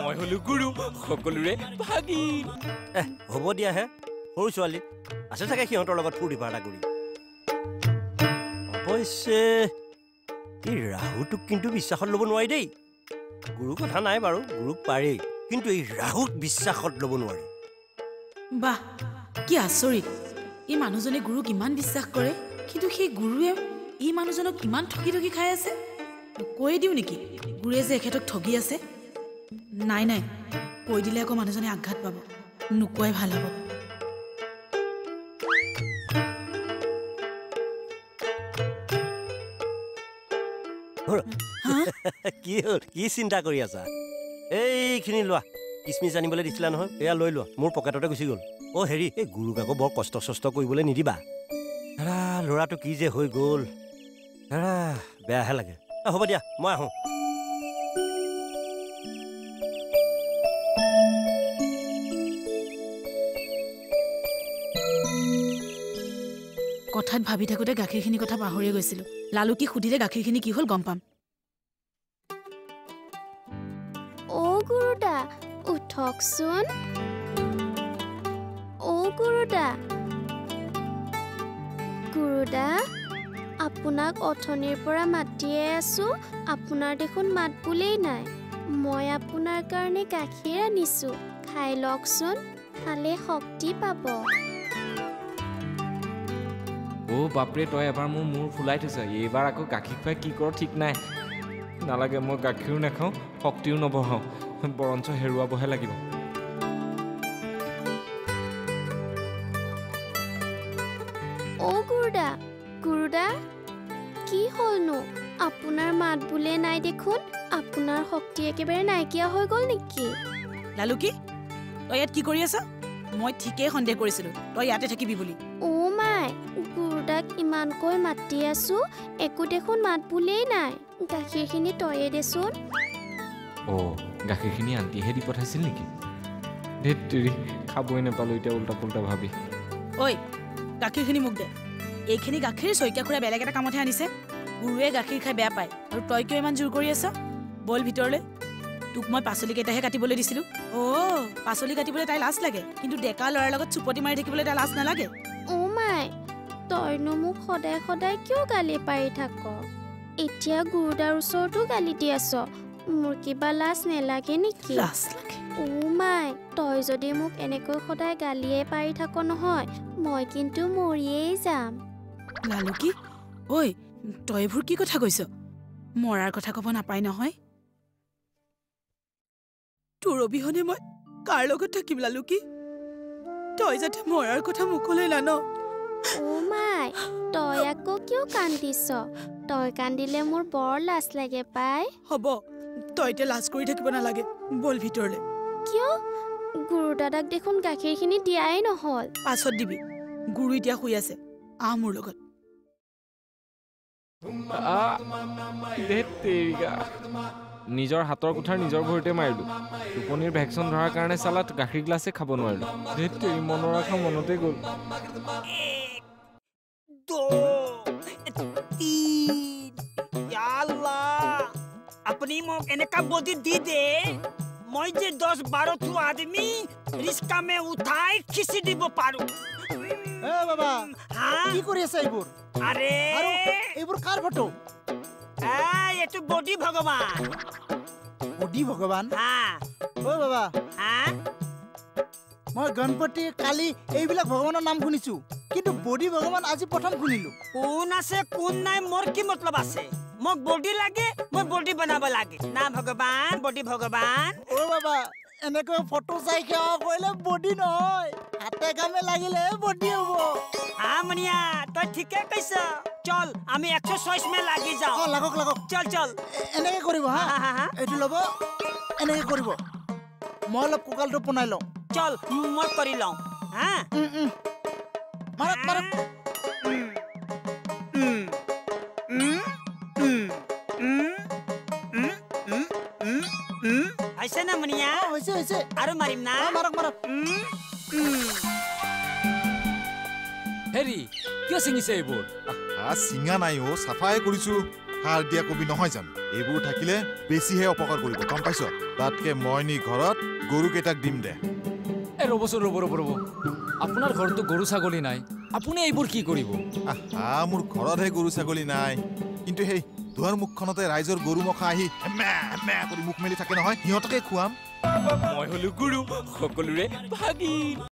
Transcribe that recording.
মই হলো গুৰু সকলোৰে ভাগিন হ'ব দিয়া হে সৰু ছোৱালী আছে চাগে সিহঁতৰ লগত ফূৰ্তি ফাৰ্তা কৰি অৱশ্যে এই ৰাহুটোক কিন্তু বিশ্বাসত ল'ব নোৱাৰি দেই গুৰু কথা নাই বাৰু গুৰুক পাৰেই কিন্তু এই ৰাহুক বিশ্বাসত ল'ব নোৱাৰি বাহ কি আচৰিত এই মানুহজনে গুৰুক ইমান বিশ্বাস কৰে কিন্তু সেই গুৰুৱে এই মানুহজনক ইমান ঠগি ঠগি খাই আছে কৈ দিওঁ নেকি গুৰুৱে যে এখেতক ঠগি আছে নাই নাই কৈ দিলে আকৌ মানুহজনে আঘাত পাব নোকোৱাই ভাল হ'ব কি হ'ল কি চিন্তা কৰি আছা এইখিনি লোৱা কিচমিচ আনিবলৈ দিছিলা নহয় এয়া লৈ লোৱা মোৰ পকেটতে গুচি গ'ল অ' হেৰি এই গুৰুক আকৌ বৰ কষ্ট চষ্ট কৰিবলৈ নিদিবা ল'ৰাটো কি যে হৈ গ'ল বেয়াহে লাগে হ'ব দিয়া মই আহোঁ কথাত ভাবি থাকোঁতে গাখীৰখিনি কথা পাহৰিয়ে গৈছিলোঁ লালুকি সুধিলে গাখীৰখিনি কি হ'ল গম পাম অ' গুৰুদা উঠকচোন অ' গুৰুদা গুৰুদা আপোনাক অথনিৰ পৰা মাতিয়ে আছোঁ আপোনাৰ দেখোন মাত বোলেই নাই মই আপোনাৰ কাৰণে গাখীৰ আনিছোঁ খাই লওকচোন খালে শক্তি পাব অ' বাপৰে তই এবাৰ মোৰ মূৰ ফুলাই থৈছ এইবাৰ আকৌ গাখীৰ খুৱাই কি কৰ ঠিক নাই নালাগে মই গাখীৰো নাখাওঁ শক্তিও নবহাওঁ বৰঞ্চ হেৰুৱাবহে লাগিব অ' গুৰুদা গুৰুদা কি হ'লনো আপোনাৰ মাত বোলে নাই দেখোন আপোনাৰ শক্তি একেবাৰে নাইকিয়া হৈ গ'ল নেকি লালুকি তই ইয়াত কি কৰি আছ মই ঠিকেই সন্দেহ কৰিছিলোঁ তই ইয়াতে থাকিবি বুলি অ' মাই গুৰুদাক ইমানকৈ মাতি আছোঁ একো দেখোন মাত বোলেই নাই গাখীৰখিনি তয়ে দেচোন অ' গাখীৰখিনি আন্টিহে দি পঠাইছিল নেকি ধেত তেৰি খাবই নাপালোঁ এতিয়া উল্টা পুল্টা ভাবি ঐ গাখীৰখিনি মোক দে এইখিনি গাখীৰ শইকীয়া খুৰা বেলেগ এটা কামতহে আনিছে গুৰুৱে গাখীৰ খাই বেয়া পায় আৰু তই কিয় ইমান জোৰ কৰি আছ বল ভিতৰলৈ তোক মই পাচলিকেইটাহে কাটিবলৈ দিছিলোঁ অ' পাচলি কাটিবলৈ তাই লাজ লাগে কিন্তু ডেকা ল'ৰাৰ লগত চুপতি মাৰি থাকিবলৈ তাই লাজ নালাগে অ' মাই তইনো মোক সদায় সদায় কিয় গালি পাৰি থাক এতিয়া গুৰুদাৰ ওচৰতো গালি দি আছ মোৰ কিবা লাজ নেলাগে নেকি লাজ লাগে অ' মাই তই যদি মোক এনেকৈ সদায় গালিয়ে পাৰি থাক নহয় মই কিন্তু মৰিয়েই যাম লালুকি ঐ তই এইবোৰ কি কথা কৈছ মৰাৰ কথা ক'ব নাপায় নহয় তোৰ অবিহনে মই কাৰ লগত থাকিম লালুকি তই যাতে মৰাৰ কথা মুখলৈ নান অ' মাই তই আকৌ কিয় কান্দিছ তই কান্দিলে মোৰ বৰ লাজ লাগে পাই হ'ব তই এতিয়া লাজ কৰি থাকিব নালাগে বল ভিতৰলৈ কিয় গুৰু দাদাক দেখোন গাখীৰখিনি দিয়াই নহ'ল পাছত দিবি গুৰু এতিয়া শুই আছে আহ মোৰ লগত নিজৰ হাতৰ কোঠাৰ নিজৰ ভৰিতে মাৰিলোঁ টোপনিৰ ভেকচিন ধৰাৰ কাৰণে চালাত গাখীৰ গ্লাছে খাব নোৱাৰিলোঁ ধেত তেৰি মনৰ আশা মনতে গ'ল अपनी का बोधी दी दे मैं जे 10-12 ठो आदमी रिस्का में उठाई खिसी দিব পারো এ বাবা কি কৰি আছে এইবোৰ আৰে আৰু এইবোৰ কাৰ ফটো এটো বডি ভগৱান বডি ভগৱান হ্যাঁ ও বাবা হ্যাঁ মই গণপতি কালি এইবিলাক ভগৱানৰ নাম শুনিছো কিন্তু বডি ভগৱান আজি প্ৰথম শুনিলো কোন আছে কোন নাই মোর কি মতলব আছে মোক বডি লাগে মই বডি বনাব লাগে না ভগৱান বডি ভগৱান ও বাবা এনেকৈ ফটো চাই কেৱা কইলে বডি নহয় হাতে কামে লাগিলে বডি হ'ব মনিয়া তই ঠিকে কৈছ চল আমি এক্সারসাইজ মে লাগি যাও লাগক লাগক চল চল এনেকৈ কৰিব হা এটো লব এনেকৈ কৰিব মই অলপ কুকালটো বনাই লওঁ চল মই কৰি লওঁ হা মাৰক মাৰক ऐसे ना मनिया ऐसे ऐसे आरो मारिम ना मारक मारक হেৰি কিয় চিঙিছে এইবোৰ চিঙা নাই অ' চাফাই কৰিছো সাৰ দিয়া কবি নহয় জানো এইবোৰ থাকিলে বেছিহে অপকাৰ কৰিব গম পাইছ তাতকে মই নি ঘৰত গৰুকেইটাক দিম দে ৰ'বচোন ৰ'ব আপোনাৰ ঘৰতো গৰু ছাগলী নাই আপুনি এইবোৰ কি কৰিব আহা মোৰ ঘৰতহে গৰু ছাগলী নাই কিন্তু সেই দুৱাৰ মুখখনতে ৰাইজৰ গৰু মখা আহি মে কৰি মুখ মেলি থাকে নহয় সিহঁতকে খুৱাম মই হলো গুৰু সকলোৰে ভাগিন